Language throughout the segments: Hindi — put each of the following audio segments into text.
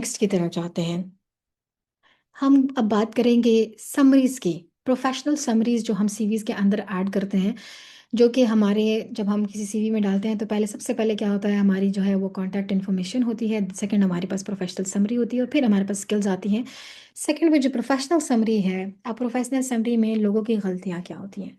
नेक्स्ट की तरफ जाते हैं। हम अब बात करेंगे समरीज़ की, प्रोफ़ेशनल समरीज़ जो हम सीवीज़ के अंदर ऐड करते हैं, जो कि हमारे जब हम किसी सीवी में डालते हैं तो पहले सबसे पहले क्या होता है, हमारी जो है वो कॉन्टैक्ट इन्फॉर्मेशन होती है, सेकंड हमारे पास प्रोफ़ेशनल समरी होती है और फिर हमारे पास स्किल्स आती हैं। सेकंड में जो प्रोफ़ेशनल समरी है, अब प्रोफ़ेशनल समरी में लोगों की गलतियाँ क्या होती हैं?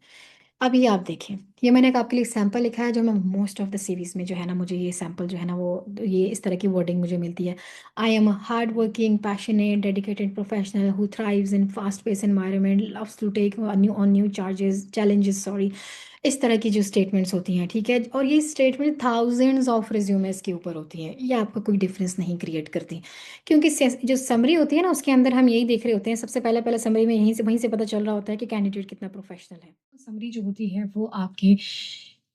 अब ये आप देखें, ये मैंने एक आपके लिए सैंपल लिखा है जो मैं मोस्ट ऑफ द सीरीज़ में जो है ना मुझे ये सैंपल जो है ना वो ये इस तरह की वर्डिंग मुझे मिलती है। I am a hard working, passionate, dedicated professional who thrives in fast pace environment, loves to take new charges challenges sorry. इस तरह की जो स्टेटमेंट्स होती हैं, ठीक है? और ये स्टेटमेंट थाउजेंड्स ऑफ रिज्यूमेस के ऊपर होती हैं, ये आपका कोई डिफरेंस नहीं क्रिएट करती। क्योंकि जो समरी होती है ना उसके अंदर हम यही देख रहे होते हैं, सबसे पहले पहले समरी में यहीं से वहीं से पता चल रहा होता है कि कैंडिडेट कितना प्रोफेशनल है। समरी जो होती है वो आपके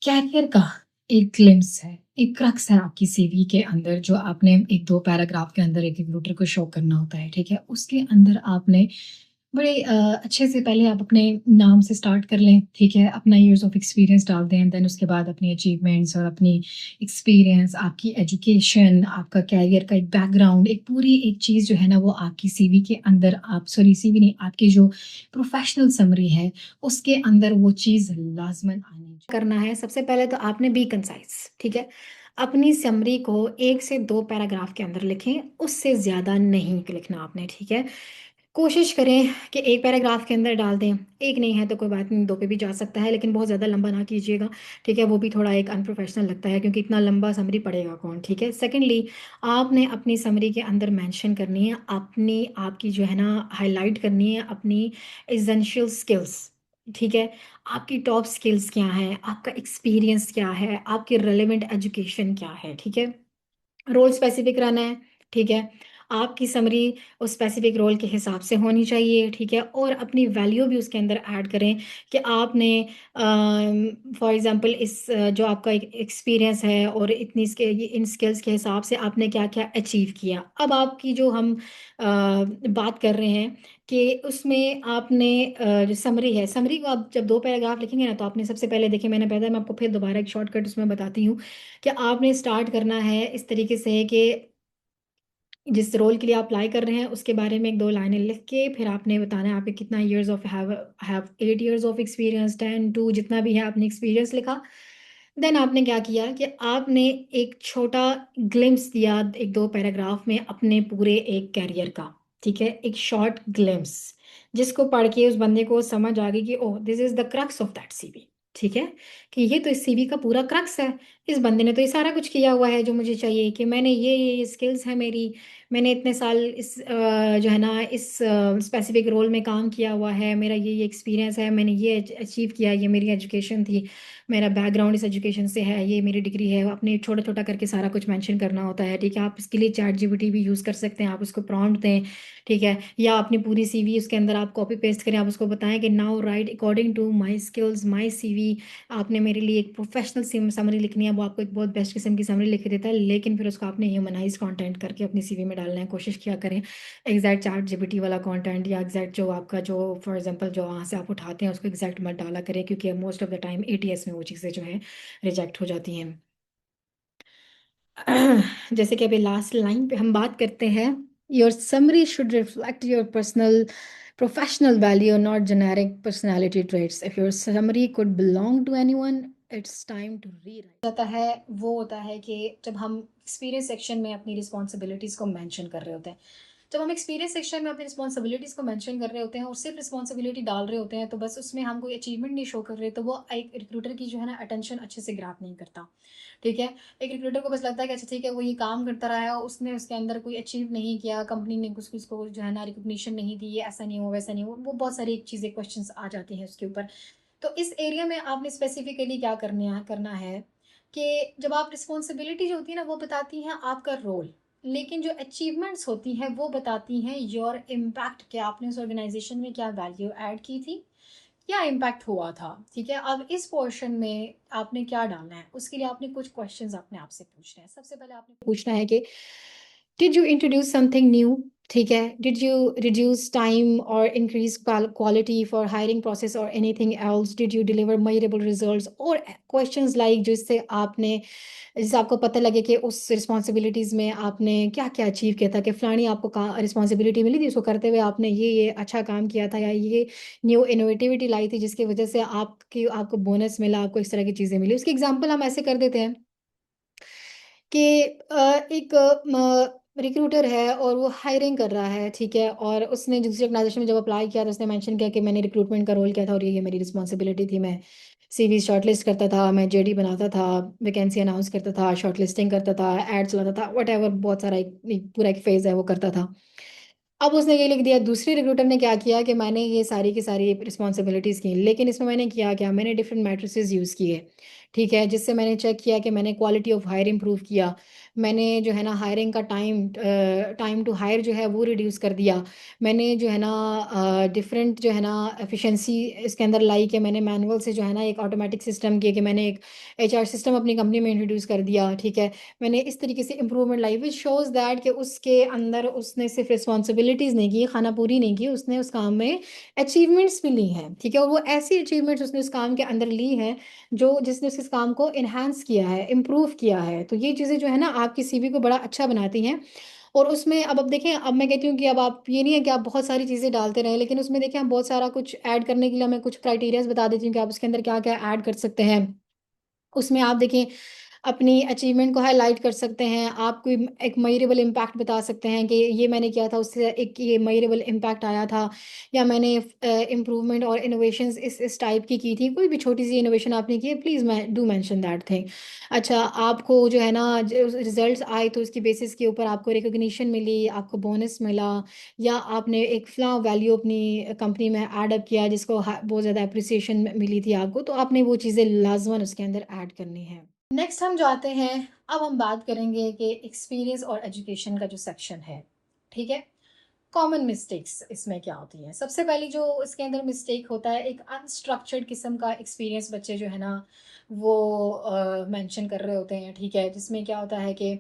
कैरियर का एक ग्लिम्स है, एक क्रक्स है आपकी सीवी के अंदर जो आपने 1-2 पैराग्राफ के अंदर एक रिक्रूटर को शो करना होता है, ठीक है? उसके अंदर आपने बड़े अच्छे से पहले आप अपने नाम से स्टार्ट कर लें, ठीक है? अपना ईयर्स ऑफ एक्सपीरियंस डाल दें, देन उसके बाद अपनी अचीवमेंट्स और अपनी एक्सपीरियंस, आपकी एजुकेशन, आपका करियर का एक बैकग्राउंड, एक पूरी एक चीज़ जो है ना वो आपकी सीवी के अंदर आप सॉरी सीवी नहीं, आपकी जो प्रोफेशनल समरी है, उसके अंदर वो चीज़ लाज़िमन आनी करना है। सबसे पहले तो आपने बी कंसाइज़, ठीक है? अपनी समरी को 1 से 2 पैराग्राफ के अंदर लिखें, उससे ज़्यादा नहीं लिखना आपने, ठीक है? कोशिश करें कि 1 पैराग्राफ के अंदर डाल दें, 1 नहीं है तो कोई बात नहीं 2 पे भी जा सकता है, लेकिन बहुत ज़्यादा लंबा ना कीजिएगा, ठीक है? वो भी थोड़ा एक अनप्रोफेशनल लगता है क्योंकि इतना लंबा समरी पढ़ेगा कौन, ठीक है? सेकंडली आपने अपनी समरी के अंदर मेंशन करनी है, अपनी आपकी जो है ना हाइलाइट करनी है अपनी एसेंशियल स्किल्स, ठीक है? आपकी टॉप स्किल्स क्या हैं, आपका एक्सपीरियंस क्या है, आपकी रिलेवेंट एजुकेशन क्या है, ठीक है? रोल स्पेसिफिक रहना है, ठीक है? आपकी समरी उस स्पेसिफिक रोल के हिसाब से होनी चाहिए, ठीक है? और अपनी वैल्यू भी उसके अंदर ऐड करें कि आपने फॉर एग्ज़ाम्पल जो आपका एक एक्सपीरियंस है और इतनी इन स्किल्स के हिसाब से आपने क्या-क्या अचीव किया। अब आपकी जो हम बात कर रहे हैं कि उसमें आपने जो समरी है, समरी को आप जब 2 पैराग्राफ लिखेंगे ना तो आपने सबसे पहले देखिए मैंने बताया मैं आपको फिर दोबारा एक शॉर्टकट उसमें बताती हूँ कि आपने स्टार्ट करना है इस तरीके से कि जिस रोल के लिए आप अप्लाई कर रहे हैं उसके बारे में 1-2 लाइनें लिख के फिर आपने बताना है आपके कितना years of have 8 years of experience 10 2 जितना भी है आपने एक्सपीरियंस लिखा। देन आपने क्या किया कि आपने एक छोटा ग्लिम्प्स दिया 1-2 पैराग्राफ में अपने पूरे एक करियर का, ठीक है? एक शॉर्ट ग्लिम्प्स जिसको पढ़ के उस बंदे को समझ आ गई कि oh! This is the crux of that CV, ठीक है? कि ये तो इस सीवी का पूरा क्रक्स है। इस बंदे ने तो ये सारा कुछ किया हुआ है जो मुझे चाहिए कि मैंने ये स्किल्स है मेरी, मैंने इतने साल जो है ना इस स्पेसिफिक रोल में काम किया हुआ है, मेरा ये एक्सपीरियंस है, मैंने ये अचीव किया, ये मेरी एजुकेशन थी, मेरा बैकग्राउंड इस एजुकेशन से है, ये मेरी डिग्री है। अपने छोटा-छोटा करके सारा कुछ मेंशन करना होता है, ठीक है? आप इसके लिए चैट जीपीटी भी यूज़ कर सकते हैं, आप उसको प्रॉम्प्ट दें, ठीक है? या अपनी पूरी सीवी उसके अंदर आप कॉपी पेस्ट करें, आप उसको बताएँ कि now right according to my skills, my CV. आपने मेरे लिए एक प्रोफेशनल समरी लिखनी है, वो आपको एक बहुत बेस्ट किस्म की समरी लिख के देता है, लेकिन फिर उसको आपने ह्यूमनाइज़ कंटेंट करके अपनी सीवी में डालना है। कोशिश किया करें एग्जैक्ट चैट जीपीटी वाला कंटेंट या एग्जैक्ट जो आपका जो फॉर एग्जांपल जो वहाँ से आप उठाते हैं उसको एग्जैक्ट मत डाला करें क्योंकि most of the time ATS में वो चीज़ें जो है रिजेक्ट हो जाती हैं। जैसे कि अभी लास्ट लाइन पे हम बात करते हैं, your summary should reflect your personal professional value not generic personality traits. If your summary could belong to anyone it's time to rewrite. जाता है वो होता है कि जब हम एक्सपीरियंस सेक्शन में अपनी रिस्पॉन्सिबिलिटीज़ को मेंशन कर रहे होते हैं, जब हम एक्सपीरियंस सेक्शन में अपनी रिस्पॉन्सिबिलिटीज़ को मेंशन कर रहे होते हैं और सिर्फ रिस्पॉन्सिबिलिटी डाल रहे होते हैं तो बस उसमें हम कोई अचीवमेंट नहीं शो कर रहे, तो वो एक रिक्रूटर की जो है ना अटेंशन अच्छे से ग्रैब नहीं करता, ठीक है? एक रिक्रूटर को बस लगता है कि अच्छा ठीक है वो ये काम करता रहा है, उसने उसके अंदर कोई अचीव नहीं किया, कंपनी ने कुछ उसको जो है ना रिकॉग्निशन नहीं दी, ऐसा नहीं हुआ वैसा नहीं हुआ, वो बहुत सारी चीज़ें क्वेश्चंस आ जाती हैं उसके ऊपर। तो इस एरिया में आपने स्पेसिफिकली क्या करना है कि जब आप रिस्पॉन्सिबिलिटी जो होती है ना वो बताती हैं आपका रोल, लेकिन जो अचीवमेंट्स होती हैं वो बताती हैं योर इम्पैक्ट, क्या आपने उस ऑर्गेनाइजेशन में क्या वैल्यू ऐड की थी, क्या इम्पैक्ट हुआ था, ठीक है? अब इस पोर्शन में आपने क्या डालना है, उसके लिए आपने कुछ क्वेश्चंस अपने आप से पूछने हैं। सबसे पहले आपने पूछना है कि did you introduce something new, ठीक है, डिड यू रिड्यूस टाइम और increase quality for hiring process और anything else, did you deliver measurable results, और क्वेश्चंस लाइक जिससे आपने, जिससे आपको पता लगे कि उस रिस्पॉन्सिबिलिटीज़ में आपने क्या क्या अचीव किया था, कि फलानी आपको रिस्पॉन्सिबिलिटी मिली थी, उसको करते हुए आपने ये अच्छा काम किया था, या ये न्यू इनोवेटिविटी लाई थी जिसकी वजह से आपको बोनस मिला, आपको इस तरह की चीज़ें मिली। उसकी एग्जांपल हम ऐसे कर देते हैं कि एक रिक्रूटर है और वो हायरिंग कर रहा है, ठीक है, और उसने दूसरी ऑर्गेनाइजेशन में जब अप्लाई किया तो उसने मेंशन किया कि मैंने रिक्रूटमेंट का रोल किया था और ये मेरी रिस्पॉन्सिबिलिटी थी। मैं सीवी शॉर्टलिस्ट करता था, मैं जेडी बनाता था, वैकेंसी अनाउंस करता था, शॉर्टलिस्टिंग करता था, एड चलाता था, वट एवर, बहुत सारा एक पूरा एक फेज है वो करता था। अब उसने ये लिख दिया, दूसरी रिक्रूटर ने क्या किया कि मैंने ये सारी की सारी रिस्पॉन्सिबिलिटीज़ की, लेकिन इसमें मैंने किया क्या, मैंने डिफरेंट मैट्रिसेस यूज़ किए, ठीक है, जिससे मैंने चेक किया कि मैंने क्वालिटी ऑफ हायर इंप्रूव किया, मैंने जो है ना हायरिंग का टाइम टू हायर जो है वो रिड्यूस कर दिया, मैंने जो है ना डिफरेंट जो है ना एफिशिएंसी इसके अंदर लाई, कि मैंने मैनुअल से जो है ना एक ऑटोमेटिक सिस्टम किया, कि मैंने एक एचआर सिस्टम अपनी कंपनी में इंट्रोड्यूस कर दिया, ठीक है, मैंने इस तरीके से improvement lie, which shows that कि उसके अंदर उसने सिर्फ रिस्पॉन्सिबिलिटीज़ नहीं की, खाना पूरी नहीं की, उसने उस काम में अचीवमेंट्स भी ली हैं, ठीक है, और वो ऐसी अचीवमेंट्स उसने उस काम के अंदर ली हैं जो जिसने उस काम को इन्हांस किया है, इम्प्रूव किया है। तो ये चीज़ें जो है ना आपकी सीवी को बड़ा अच्छा बनाती हैं। और उसमें अब देखें, अब मैं कहती हूँ कि अब आप ये नहीं है कि आप बहुत सारी चीज़ें डालते रहें, लेकिन उसमें देखें हम बहुत सारा कुछ ऐड करने के लिए मैं कुछ क्राइटेरियाज बता देती हूँ कि आप उसके अंदर क्या क्या ऐड कर सकते हैं। उसमें आप देखें, अपनी अचीवमेंट को हाईलाइट कर सकते हैं, आप कोई एक मेजरेबल इम्पैक्ट बता सकते हैं कि ये मैंने किया था, उससे एक ये मेजरेबल इम्पैक्ट आया था, या मैंने इम्प्रूवमेंट और इनोवेशंस इस टाइप की थी, कोई भी छोटी सी इनोवेशन आपने की है, प्लीज़ मैं डू मेंशन दैट थिंग। अच्छा, आपको जो है ना रिजल्ट्स आए तो उसकी बेसिस के ऊपर आपको रिकॉग्निशन मिली, आपको बोनस मिला, या आपने एक फला वैल्यू अपनी कंपनी में ऐड अप किया जिसको बहुत ज़्यादा अप्रिसिएशन मिली थी आपको, तो आपने वो चीज़ें लाजमन उसके अंदर ऐड करनी है। नेक्स्ट हम जाते हैं, अब हम बात करेंगे कि एक्सपीरियंस और एजुकेशन का जो सेक्शन है, ठीक है, कॉमन मिस्टेक्स इसमें क्या होती हैं। सबसे पहली जो इसके अंदर मिस्टेक होता है, एक अनस्ट्रक्चर्ड किस्म का एक्सपीरियंस बच्चे जो है ना वो मेंशन कर रहे होते हैं, ठीक है, जिसमें क्या होता है कि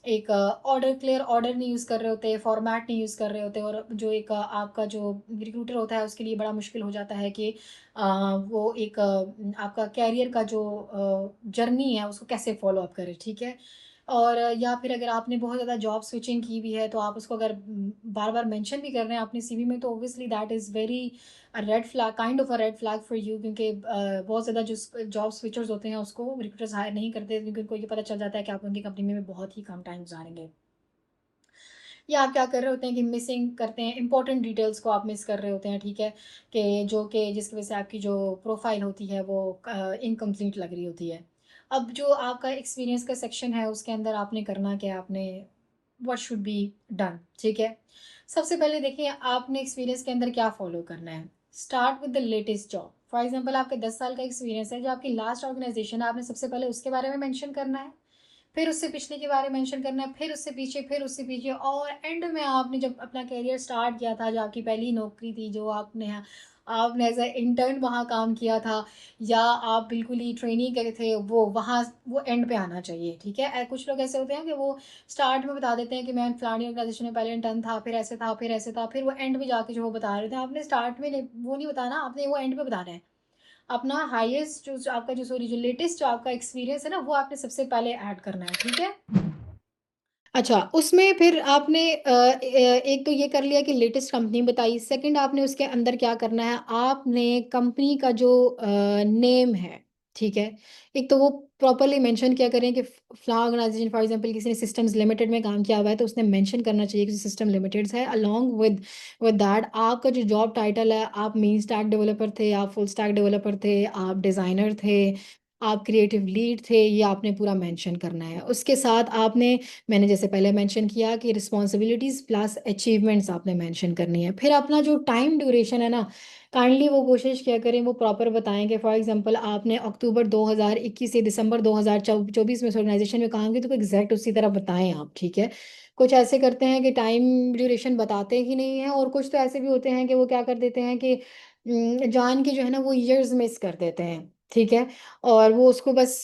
एक ऑर्डर, क्लियर ऑर्डर नहीं यूज़ कर रहे होते, फॉर्मेट नहीं यूज़ कर रहे होते, और जो एक आपका जो रिक्रूटर होता है उसके लिए बड़ा मुश्किल हो जाता है कि वो एक आपका कैरियर का जो जर्नी है उसको कैसे फॉलो अप करे, ठीक है। और या फिर अगर आपने बहुत ज़्यादा जॉब स्विचिंग की हुई है तो आप उसको अगर बार बार मेंशन भी कर रहे हैं अपने सीवी में, तो obviously that is very red flag, kind of a red flag for you, क्योंकि बहुत ज़्यादा जो जॉब स्विचर्स होते हैं उसको रिक्रूटर्स हायर नहीं करते, क्योंकि उनको ये पता चल जाता है कि आप उनकी कंपनी में बहुत ही कम टाइम गुजारेंगे। या आप क्या कर रहे होते हैं कि मिसिंग करते हैं, इंपॉर्टेंट डिटेल्स को आप मिस कर रहे होते हैं, ठीक है, कि जिसकी वजह से आपकी जो प्रोफाइल होती है वो इनकम्प्लीट लग रही होती है। अब जो आपका एक्सपीरियंस का सेक्शन है उसके अंदर आपने करना क्या, आपने व्हाट शुड बी डन, ठीक है। सबसे पहले देखिए आपने एक्सपीरियंस के अंदर क्या फॉलो करना है। Start with the latest job. For example आपके 10 साल का एक्सपीरियंस है, जो आपकी लास्ट ऑर्गेनाइजेशन है, आपने सबसे पहले उसके बारे में मेंशन करना है, फिर उससे पिछले के बारे में मेंशन करना है, फिर उससे पीछे, फिर उससे पीछे, और एंड में आपने जब अपना करियर स्टार्ट किया था, जो आपकी पहली नौकरी थी, जो आपने एज ए इंटर्न वहाँ काम किया था, या आप बिल्कुल ही ट्रेनी करे थे, वो वहाँ वो एंड पे आना चाहिए, ठीक है। कुछ लोग ऐसे होते हैं कि वो स्टार्ट में बता देते हैं कि मैं फलानी ऑर्गेनाइजेशन में पहले इंटर्न था, फिर ऐसे था, फिर ऐसे था, फिर वो एंड में जाके जो वो बता रहे थे, आपने स्टार्ट में वो नहीं बताना, आपने वो एंड पे बताना है। अपना हाईएस्ट जो आपका जो सॉरी जो लेटेस्ट जो आपका एक्सपीरियंस है ना वो आपने सबसे पहले ऐड करना है, ठीक है। अच्छा, उसमें फिर आपने एक तो ये कर लिया कि लेटेस्ट कंपनी बताई, सेकंड आपने उसके अंदर क्या करना है, आपने कंपनी का जो नेम है, ठीक है, एक तो वो प्रॉपरली मेंशन किया करें कि फ्ला ऑर्गेनाइजेशन, फॉर एग्जांपल किसी ने सिस्टम्स लिमिटेड में काम किया हुआ है तो उसने मेंशन करना चाहिए कि सिस्टम लिमिटेड है, अलोंग विद दैट आपका जो जॉब टाइटल है, आप मेन स्टैक डेवलपर थे, आप फुल स्टैक डेवलपर थे, आप डिज़ाइनर थे, आप क्रिएटिव लीड थे, ये आपने पूरा मेंशन करना है। उसके साथ आपने, मैंने जैसे पहले मेंशन किया कि रिस्पॉन्सिबिलिटीज़ प्लस अचीवमेंट्स आपने मेंशन करनी है। फिर अपना जो टाइम ड्यूरेशन है ना, काइंडली वो कोशिश किया करें वो प्रॉपर बताएं कि फॉर एग्जांपल आपने अक्टूबर 2021 से दिसंबर 2024 में उस ऑर्गेनाइजेशन में काम किया, तो एग्जैक्ट उसी तरह बताएं आप, ठीक है। कुछ ऐसे करते हैं कि टाइम ड्यूरेशन बताते ही नहीं है, और कुछ तो ऐसे भी होते हैं कि वो क्या कर देते हैं कि जान के जो है ना वो ईयर्स मिस कर देते हैं, ठीक है? और वो उसको बस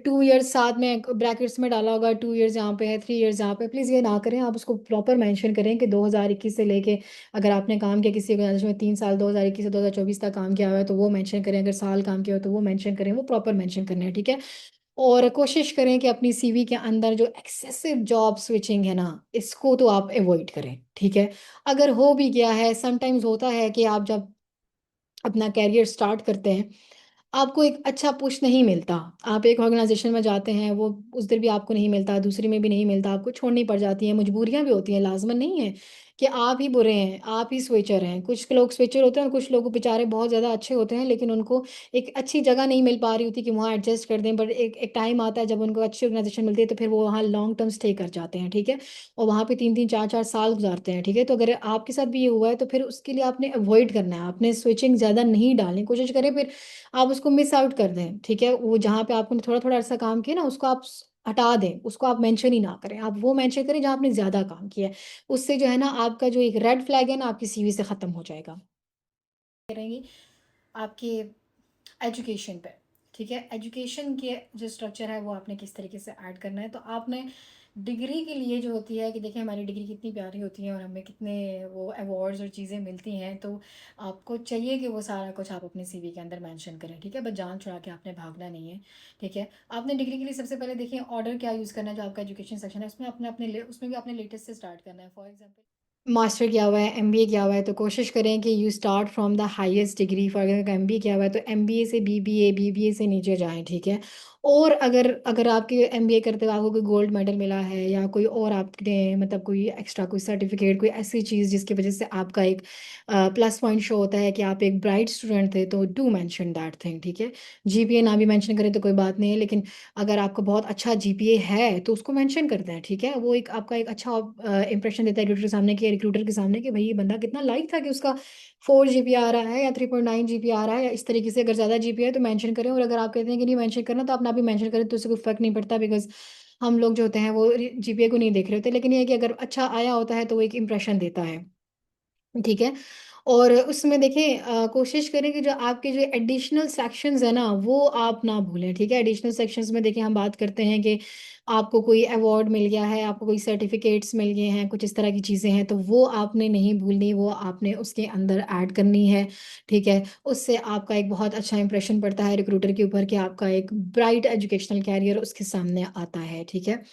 2 इयर्स साथ में ब्रैकेट्स में डाला होगा, 2 इयर्स यहाँ पे है, 3 इयर्स यहाँ पे, प्लीज़ ये ना करें। आप उसको प्रॉपर मेंशन करें कि 2021 से लेके, अगर आपने काम किया किसी ऑर्गेनाइजेशन में 3 साल 2021 से 2024 तक काम किया हुआ है तो वो मेंशन करें, अगर साल काम किया हो तो वो मेंशन करें, वो प्रॉपर मेंशन करना है, ठीक है? और कोशिश करें कि अपनी सीवी के अंदर जो एक्सेसिव जॉब स्विचिंग है ना, इसको तो आप अवॉइड करें, ठीक है? अगर हो भी गया है, समटाइम्स होता है कि आप जब अपना करियर स्टार्ट करते हैं, आपको एक अच्छा पुश नहीं मिलता। आप एक ऑर्गेनाइज़ेशन में जाते हैं, वो उस दिन भी आपको नहीं मिलता, दूसरी में भी नहीं मिलता, आपको छोड़नी पड़ जाती है, मजबूरियाँ भी होती हैं, लाज़िमन नहीं है कि आप ही बुरे हैं, आप ही स्विचर हैं। कुछ लोग स्विचर होते हैं, कुछ लोग बेचारे बहुत ज़्यादा अच्छे होते हैं, लेकिन उनको एक अच्छी जगह नहीं मिल पा रही होती कि वहाँ एडजस्ट कर दें, बट एक एक टाइम आता है जब उनको अच्छी ऑर्गेनाइज़ेशन मिलती है, तो फिर वो वहाँ लॉन्ग टर्म स्टे कर जाते हैं, ठीक है? और वहाँ पे 3-3 4-4 साल गुज़ारते हैं, ठीक है? तो अगर आपके साथ भी ये हुआ है, तो फिर उसके लिए आपने अवॉइड करना है, आपने स्विचिंग ज़्यादा नहीं डालनी, कोशिश करें फिर आप उसको मिस आउट कर दें, ठीक है? वो जहाँ पे आपने थोड़ा-थोड़ा अरसा काम किया ना, उसको आप हटा दें, उसको आप मेंशन ही ना करें। आप वो मेंशन करें जहाँ आपने ज़्यादा काम किया है। उससे जो है ना, आपका जो एक रेड फ्लैग है ना, आपकी सीवी से ख़त्म हो जाएगा। रहेंगी आपके एजुकेशन पे, ठीक है? एजुकेशन के जो स्ट्रक्चर है वो आपने किस तरीके से ऐड करना है, तो आपने डिग्री के लिए जो होती है कि देखिए हमारी डिग्री कितनी प्यारी होती है और हमें कितने वो अवार्ड्स और चीज़ें मिलती हैं, तो आपको चाहिए कि वो सारा कुछ आप अपने सीवी के अंदर मेंशन करें, ठीक है? बस जान छुड़ा के आपने भागना नहीं है, ठीक है? आपने डिग्री के लिए सबसे पहले देखिए ऑर्डर क्या यूज़ करना है, जो आपका एजुकेशन सेक्शन है उसमें उसमें भी अपने लेटेस्ट से स्टार्ट करना है। फॉर एग्जाम्पल मास्टर किया हुआ है, एमबीए किया हुआ है, तो कोशिश करें कि you start from the highest degree. For अगर एमबीए किया हुआ है तो एमबीए से बीबीए, बीबीए से नीचे जाएँ, ठीक है? और अगर अगर आपके एमबीए करते हुए आपको कोई गोल्ड मेडल मिला है या कोई और आपने मतलब कोई एक्स्ट्रा कोई सर्टिफिकेट, कोई ऐसी चीज़ जिसकी वजह से आपका एक प्लस पॉइंट शो होता है कि आप एक ब्राइट स्टूडेंट थे, तो डू मेंशन दैट थिंग, ठीक है? जीपीए ना भी मेंशन करें तो कोई बात नहीं है, लेकिन अगर आपका बहुत अच्छा जीपीए है तो उसको मेंशन करते हैं, ठीक है? वो एक आपका एक अच्छा इंप्रेशन देता है रिक्रूटर के सामने कि भाई ये बंदा कितना लाइक था कि उसका 4 जीपीए आ रहा है या 3.9 जीपीए आ रहा है, या इस तरीके से अगर ज़्यादा जीपीए है तो मेंशन करें, और अगर आप कहते हैं कि नहीं मेंशन करना तो आप ना भी मेंशन करें, तो उससे कोई फ़र्क नहीं पड़ता, बिकॉज़ हम लोग जो होते हैं वो जीपीए को नहीं देख रहे होते, लेकिन ये है कि अगर अच्छा आया होता है तो वो एक इंप्रेशन देता है। ठीक है? और उसमें देखिए कोशिश करें कि जो आपके जो एडिशनल सेक्शंस हैं ना, वो आप ना भूलें, ठीक है? एडिशनल सेक्शंस में देखिए हम बात करते हैं कि आपको कोई अवार्ड मिल गया है, आपको कोई सर्टिफ़िकेट्स मिल गए हैं, कुछ इस तरह की चीज़ें हैं, तो वो आपने नहीं भूलनी, वो आपने उसके अंदर ऐड करनी है, ठीक है? उससे आपका एक बहुत अच्छा इंप्रेशन पड़ता है रिक्रूटर के ऊपर कि आपका एक ब्राइट एजुकेशनल कैरियर उसके सामने आता है, ठीक है?